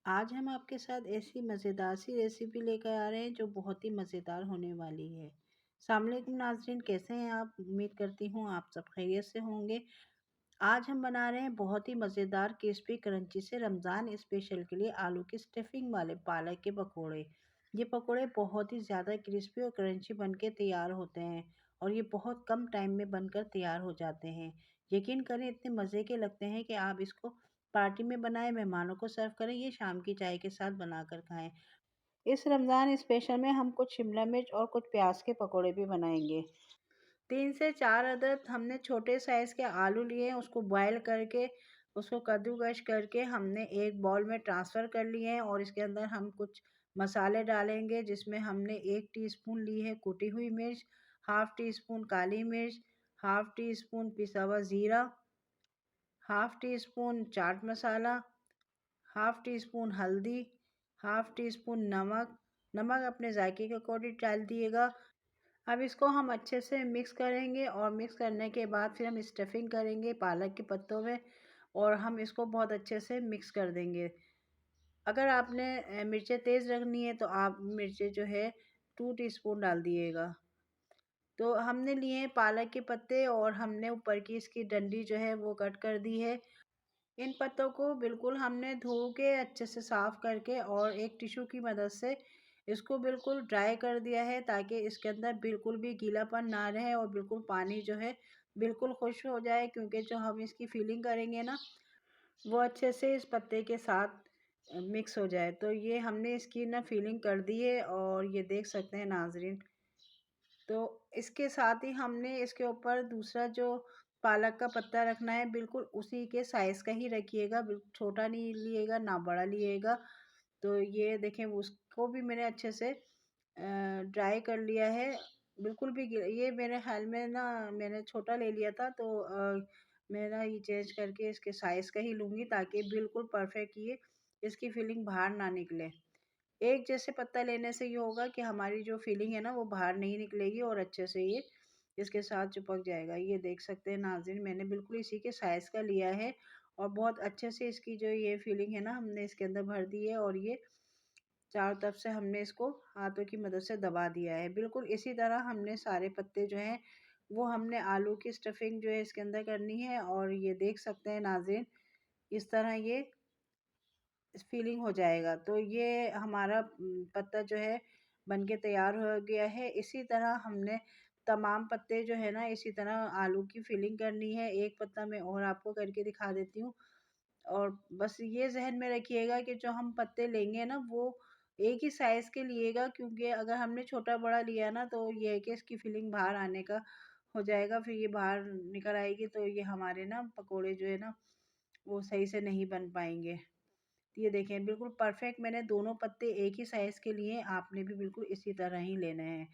आज हम आपके साथ ऐसी मज़ेदार सी रेसिपी लेकर आ रहे हैं जो बहुत ही मज़ेदार होने वाली है। अस्सलाम वालेकुम नाज़रीन, कैसे हैं आप? उम्मीद करती हूँ आप सब खैरियत से होंगे। आज हम बना रहे हैं बहुत ही मज़ेदार क्रिस्पी क्रंची से रमज़ान स्पेशल के लिए आलू की स्टफिंग वाले पालक के पकोड़े। ये पकोड़े बहुत ही ज़्यादा क्रिस्पी और क्रंची बन के तैयार होते हैं और ये बहुत कम टाइम में बनकर तैयार हो जाते हैं। यकीन करें इतने मज़े के लगते हैं कि आप इसको पार्टी में बनाएं, मेहमानों को सर्व करें, ये शाम की चाय के साथ बनाकर खाएं। इस रमज़ान स्पेशल में हम कुछ शिमला मिर्च और कुछ प्याज के पकोड़े भी बनाएंगे। 3 से 4 अदद हमने छोटे साइज़ के आलू लिए हैं, उसको बॉयल करके, उसको कद्दूकस करके हमने एक बाउल में ट्रांसफ़र कर लिए हैं और इसके अंदर हम कुछ मसाले डालेंगे जिसमें हमने 1 टीस्पून ली है कुटी हुई मिर्च, हाफ़ टी स्पून काली मिर्च, हाफ़ टी स्पून पिसा हुआ ज़ीरा, half tea spoon chaat masala, half tea spoon हल्दी, हाफ़ टी स्पून नमक। नमक अपने जायके के अकॉर्डिंग डाल दिएगा। अब इसको हम अच्छे से मिक्स करेंगे और मिक्स करने के बाद फिर हम स्टफिंग करेंगे पालक के पत्तों में और हम इसको बहुत अच्छे से मिक्स कर देंगे। अगर आपने मिर्चें तेज़ रखनी है तो आप मिर्चें जो है 2 टीस्पून डाल दिएगा। तो हमने लिए हैं पालक के पत्ते और हमने ऊपर की इसकी डंडी जो है वो कट कर दी है। इन पत्तों को बिल्कुल हमने धो के अच्छे से साफ़ करके और एक टिश्यू की मदद से इसको बिल्कुल ड्राई कर दिया है ताकि इसके अंदर बिल्कुल भी गीलापन ना रहे और बिल्कुल पानी जो है बिल्कुल खुश्क हो जाए, क्योंकि जो हम इसकी फिलिंग करेंगे ना वो अच्छे से इस पत्ते के साथ मिक्स हो जाए। तो ये हमने इसकी ना फिलिंग कर दी है और ये देख सकते हैं नाज़रीन। तो इसके साथ ही हमने इसके ऊपर दूसरा जो पालक का पत्ता रखना है बिल्कुल उसी के साइज़ का ही रखिएगा, छोटा नहीं लिएगा ना बड़ा लिएगा। तो ये देखें उसको भी मैंने अच्छे से ड्राई कर लिया है। बिल्कुल भी ये मेरे ख़्याल में ना मैंने छोटा ले लिया था, तो मैं ना ये चेंज करके इसके साइज़ का ही लूँगी ताकि बिल्कुल परफ़ेक्ट ये इसकी फिलिंग बाहर ना निकले। एक जैसे पत्ता लेने से ये होगा कि हमारी जो फिलिंग है ना वो बाहर नहीं निकलेगी और अच्छे से ये इसके साथ चिपक जाएगा। ये देख सकते हैं नाज़रीन, मैंने बिल्कुल इसी के साइज़ का लिया है और बहुत अच्छे से इसकी जो ये फिलिंग है ना हमने इसके अंदर भर दी है और ये चारों तरफ से हमने इसको हाथों की मदद से दबा दिया है। बिल्कुल इसी तरह हमने सारे पत्ते जो हैं वो हमने आलू की स्टफिंग जो है इसके अंदर करनी है और ये देख सकते हैं नाज़रीन, इस तरह ये फीलिंग हो जाएगा। तो ये हमारा पत्ता जो है बन के तैयार हो गया है। इसी तरह हमने तमाम पत्ते जो है ना इसी तरह आलू की फिलिंग करनी है। एक पत्ता मैं और आपको करके दिखा देती हूँ। और बस ये ज़हन में रखिएगा कि जो हम पत्ते लेंगे ना वो एक ही साइज़ के लिएगा, क्योंकि अगर हमने छोटा-बड़ा लिया ना तो ये है कि इसकी फिलिंग बाहर आने का हो जाएगा, फिर ये बाहर निकल आएगी तो ये हमारे ना पकोड़े जो है ना वो सही से नहीं बन पाएँगे। ये देखें बिल्कुल परफेक्ट मैंने दोनों पत्ते एक ही साइज़ के लिए, आपने भी बिल्कुल इसी तरह ही लेने हैं।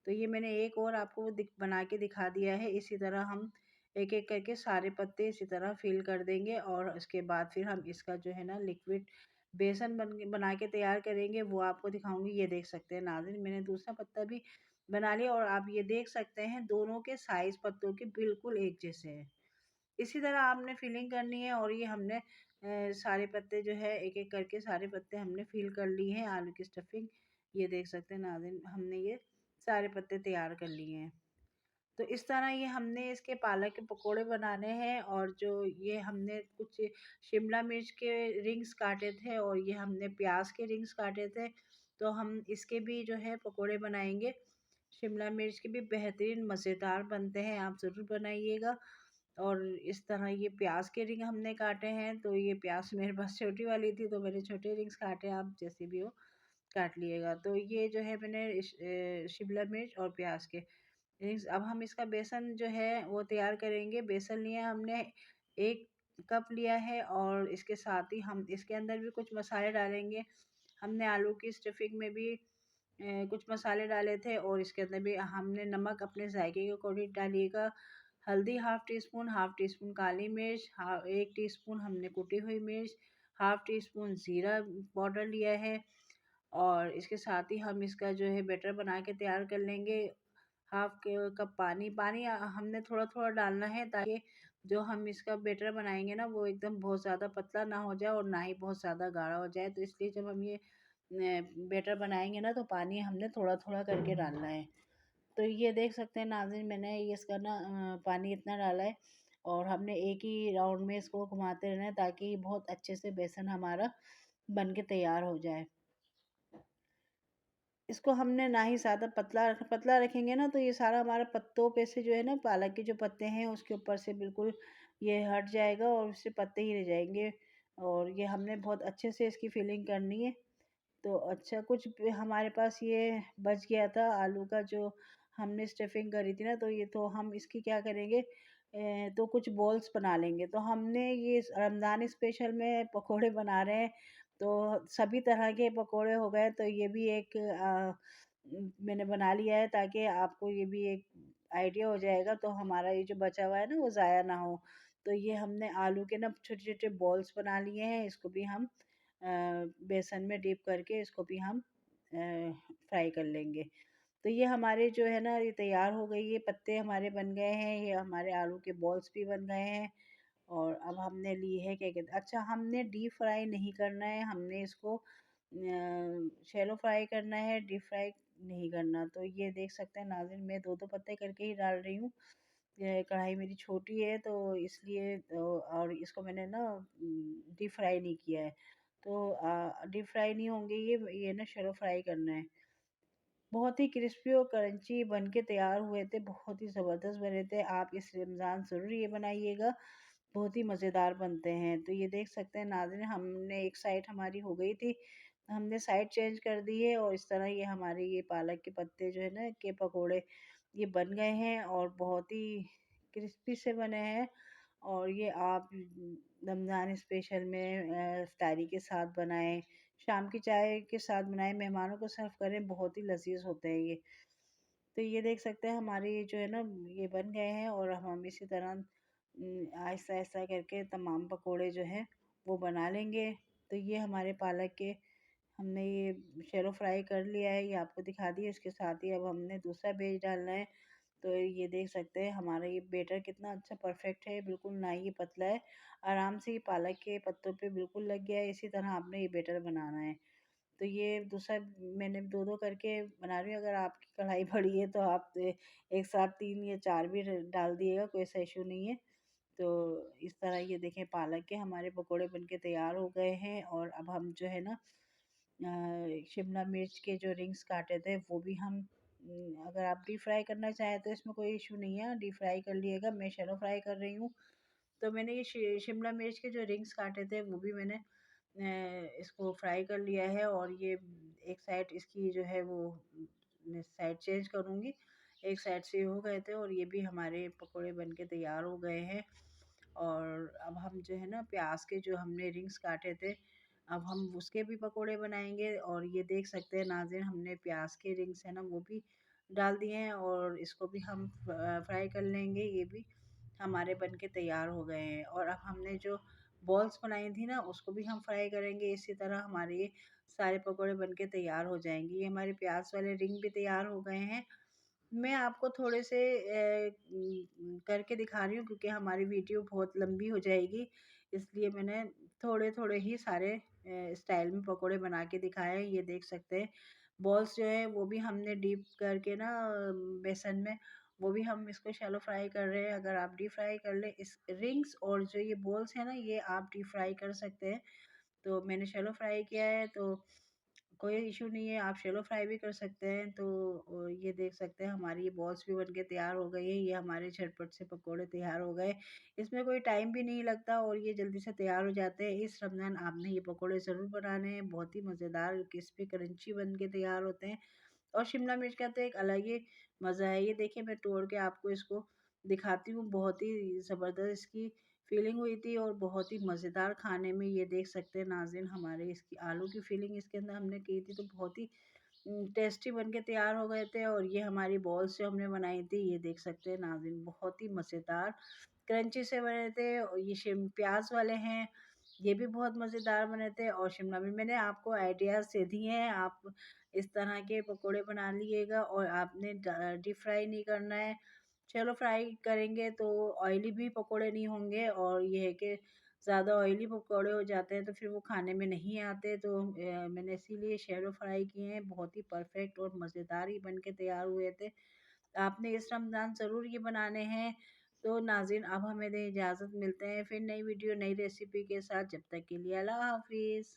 तो ये मैंने एक और आपको बना के दिखा दिया है। इसी तरह हम एक-एक करके सारे पत्ते इसी तरह फिल कर देंगे और उसके बाद फिर हम इसका जो है ना लिक्विड बेसन बना के तैयार करेंगे, वो आपको दिखाऊँगी। ये देख सकते हैं नाज़रीन, मैंने दूसरा पत्ता भी बना लिया और आप ये देख सकते हैं दोनों के साइज़ पत्तों के बिल्कुल एक जैसे हैं। इसी तरह आपने फिलिंग करनी है और ये हमने सारे पत्ते जो है एक-एक करके सारे पत्ते हमने फिल कर लिए हैं आलू की स्टफिंग। ये देख सकते हैं नाज़रीन, हमने ये सारे पत्ते तैयार कर लिए हैं। तो इस तरह ये हमने इसके पालक के पकोड़े बनाने हैं और जो ये हमने कुछ शिमला मिर्च के रिंग्स काटे थे और ये हमने प्याज के रिंग्स काटे थे, तो हम इसके भी जो है पकोड़े बनाएँगे। शिमला मिर्च के भी बेहतरीन मज़ेदार बनते हैं, आप ज़रूर बनाइएगा। और इस तरह ये प्याज के रिंग हमने काटे हैं, तो ये प्याज मेरे पास छोटी वाली थी तो मैंने छोटे रिंग्स काटे, आप जैसे भी हो काट लिएगा। तो ये जो है मैंने शिमला मिर्च और प्याज के रिंग्स। अब हम इसका बेसन जो है वो तैयार करेंगे। बेसन लिया हमने 1 कप लिया है और इसके साथ ही हम इसके अंदर भी कुछ मसाले डालेंगे। हमने आलू की स्टफिंग में भी कुछ मसाले डाले थे और इसके अंदर भी हमने नमक अपने जायके के अकॉर्डिंग डालिएगा। हल्दी हाफ़ टी स्पून काली मिर्च, 1 टीस्पून हमने कुटी हुई मिर्च, हाफ़ टी स्पून ज़ीरा पाउडर लिया है और इसके साथ ही हम इसका जो है बैटर बना के तैयार कर लेंगे। हाफ़ कप पानी हमने थोड़ा-थोड़ा डालना है ताकि जो हम इसका बैटर बनाएँगे ना वो एकदम बहुत ज़्यादा पतला ना हो जाए और ना ही बहुत ज़्यादा गाढ़ा हो जाए। तो इसलिए जब हम ये बैटर बनाएँगे ना तो पानी हमने थोड़ा-थोड़ा करके डालना है। तो ये देख सकते हैं नाज़रीन, मैंने ये इसका ना पानी इतना डाला है और हमने एक ही राउंड में इसको घुमाते रहना है ताकि बहुत अच्छे से बेसन हमारा बन के तैयार हो जाए। इसको हमने ना ही ज़्यादा पतला रखेंगे ना तो ये सारा हमारा पत्तों पे से जो है ना पालक के जो पत्ते हैं उसके ऊपर से बिल्कुल ये हट जाएगा और उससे पत्ते ही रह जाएँगे। और ये हमने बहुत अच्छे से इसकी फिलिंग करनी है। तो अच्छा कुछ हमारे पास ये बच गया था आलू का जो हमने स्टफिंग करी थी ना, तो ये तो हम इसकी क्या करेंगे, तो कुछ बॉल्स बना लेंगे। तो हमने ये रमज़ान स्पेशल में पकोड़े बना रहे हैं, तो सभी तरह के पकोड़े हो गए, तो ये भी एक मैंने बना लिया है ताकि आपको ये भी एक आइडिया हो जाएगा, तो हमारा ये जो बचा हुआ है ना वो ज़ाया ना हो। तो ये हमने आलू के ना छोटे-छोटे बॉल्स बना लिए हैं, इसको भी हम बेसन में डिप करके इसको भी हम फ्राई कर लेंगे। तो ये हमारे जो है ना ये तैयार हो गई, ये पत्ते हमारे बन गए हैं, ये हमारे आलू के बॉल्स भी बन गए हैं। और अब हमने ली है क्या कहते, अच्छा हमने डीप फ्राई नहीं करना है, हमने इसको शैलो फ्राई करना है, डीप फ्राई नहीं करना। तो ये देख सकते हैं नाज़रीन, मैं 2-2 पत्ते करके ही डाल रही हूँ। ये कढ़ाई मेरी छोटी है तो इसलिए और इसको मैंने ना डीप फ्राई नहीं किया है। तो डीप फ्राई नहीं होंगे ये ना शैलो फ्राई करना है। बहुत ही क्रिस्पी और क्रंची बन के तैयार हुए थे, बहुत ही ज़बरदस्त बने थे। आप इस रमज़ान ज़रूर ये बनाइएगा, बहुत ही मज़ेदार बनते हैं। तो ये देख सकते हैं नाज़रीन, हमने एक साइड हमारी हो गई थी, हमने साइड चेंज कर दी है और इस तरह ये हमारे ये पालक के पत्ते जो है ना के पकोड़े ये बन गए हैं और बहुत ही क्रिस्पी से बने हैं। और ये आप रमज़ान स्पेशल में इफ्तारी के साथ बनाएँ, शाम की चाय के साथ बनाएँ, मेहमानों को सर्व करें, बहुत ही लज़ीज़ होते हैं ये। तो ये देख सकते हैं हमारे ये जो है ना ये बन गए हैं और हम इसी तरह आहिस्ता-आहिस्ता करके तमाम पकोड़े जो हैं वो बना लेंगे। तो ये हमारे पालक के हमने ये शैलो फ्राई कर लिया है, ये आपको दिखा दिया। इसके साथ ही अब हमने दूसरा बैच डालना है। तो ये देख सकते हैं हमारा ये बैटर कितना अच्छा परफेक्ट है, बिल्कुल ना ही ये पतला है, आराम से ये पालक के पत्तों पे बिल्कुल लग गया है। इसी तरह आपने ये बैटर बनाना है। तो ये दूसरा मैंने 2-2 करके बना रही हूँ, अगर आपकी कढ़ाई बड़ी है तो आप एक साथ 3 या 4 भी डाल दिएगा, कोई ऐसा इशू नहीं है। तो इस तरह ये देखें पालक के हमारे पकोड़े बनके तैयार हो गए हैं और अब हम जो है ना शिमला मिर्च के जो रिंग्स काटे थे वो भी हम अगर आप डीप फ्राई करना चाहें तो इसमें कोई इशू नहीं है, डीप फ्राई कर लिएगा। मैं शैलो फ्राई कर रही हूँ। तो मैंने ये शिमला मिर्च के जो रिंग्स काटे थे वो भी मैंने इसको फ्राई कर लिया है और ये एक साइड इसकी जो है वो मैं साइड चेंज करूँगी। एक साइड से हो गए थे और ये भी हमारे पकोड़े बन के तैयार हो गए हैं। और अब हम जो है ना प्याज के जो हमने रिंग्स काटे थे, अब हम उसके भी पकोड़े बनाएँगे। और ये देख सकते हैं नाज़रीन, हमने प्याज के रिंग्स है ना वो भी डाल दिए हैं और इसको भी हम फ्राई कर लेंगे। ये भी हमारे बन के तैयार हो गए हैं और अब हमने जो बॉल्स बनाई थी ना उसको भी हम फ्राई करेंगे। इसी तरह हमारे ये सारे पकोड़े बन के तैयार हो जाएँगे। ये हमारे प्याज वाले रिंग भी तैयार हो गए हैं। मैं आपको थोड़े से करके दिखा रही हूँ क्योंकि हमारी वीडियो बहुत लंबी हो जाएगी, इसलिए मैंने थोड़े-थोड़े ही सारे स्टाइल में पकोड़े बना के दिखाए हैं। ये देख सकते हैं बॉल्स जो है वो भी हमने डीप करके ना बेसन में वो भी हम इसको शैलो फ्राई कर रहे हैं। अगर आप डीप फ्राई कर लें इस रिंग्स और जो ये बॉल्स है ना ये आप डीप फ्राई कर सकते हैं। तो मैंने शैलो फ्राई किया है तो कोई इश्यू नहीं है, आप शैलो फ्राई भी कर सकते हैं। तो ये देख सकते हैं हमारी ये बॉल्स भी बन के तैयार हो गई है। ये हमारे झटपट से पकोड़े तैयार हो गए। इसमें कोई टाइम भी नहीं लगता और ये जल्दी से तैयार हो जाते हैं। इस रमज़ान आपने ये पकोड़े ज़रूर बनाने हैं, बहुत ही मज़ेदार क्रिस्पी क्रंची बन के तैयार होते हैं। और शिमला मिर्च का तो एक अलग ही मज़ा है। ये देखिए मैं तोड़ के आपको इसको दिखाती हूँ, बहुत ही ज़बरदस्त इसकी फीलिंग हुई थी और बहुत ही मज़ेदार खाने में। ये देख सकते हैं नाज़रीन हमारे इसकी आलू की फीलिंग इसके अंदर हमने की थी तो बहुत ही टेस्टी बन के तैयार हो गए थे। और ये हमारी बॉल्स जो हमने बनाई थी ये देख सकते हैं नाज़रीन बहुत ही मज़ेदार क्रंची से बने थे। और ये शिम प्याज़ वाले हैं, ये भी बहुत मज़ेदार बने थे। और शिमला मिर्च मैंने आपको आइडियाज़ दे दिए हैं, आप इस तरह के पकोड़े बना लीजिएगा और आपने डीप फ्राई नहीं करना है। शैलो फ्राई करेंगे तो ऑयली भी पकोड़े नहीं होंगे, और ये है कि ज़्यादा ऑयली पकोड़े हो जाते हैं तो फिर वो खाने में नहीं आते। तो मैंने इसीलिए शैलो फ्राई किए हैं, बहुत ही परफेक्ट और मज़ेदार ही बन के तैयार हुए थे। आपने इस रमज़ान ज़रूर ये बनाने हैं। तो नाज़रीन, अब हमें दें इजाज़त, मिलते हैं फिर नई वीडियो नई रेसिपी के साथ। जब तक के लिए अल्लाह हाफ़िज़।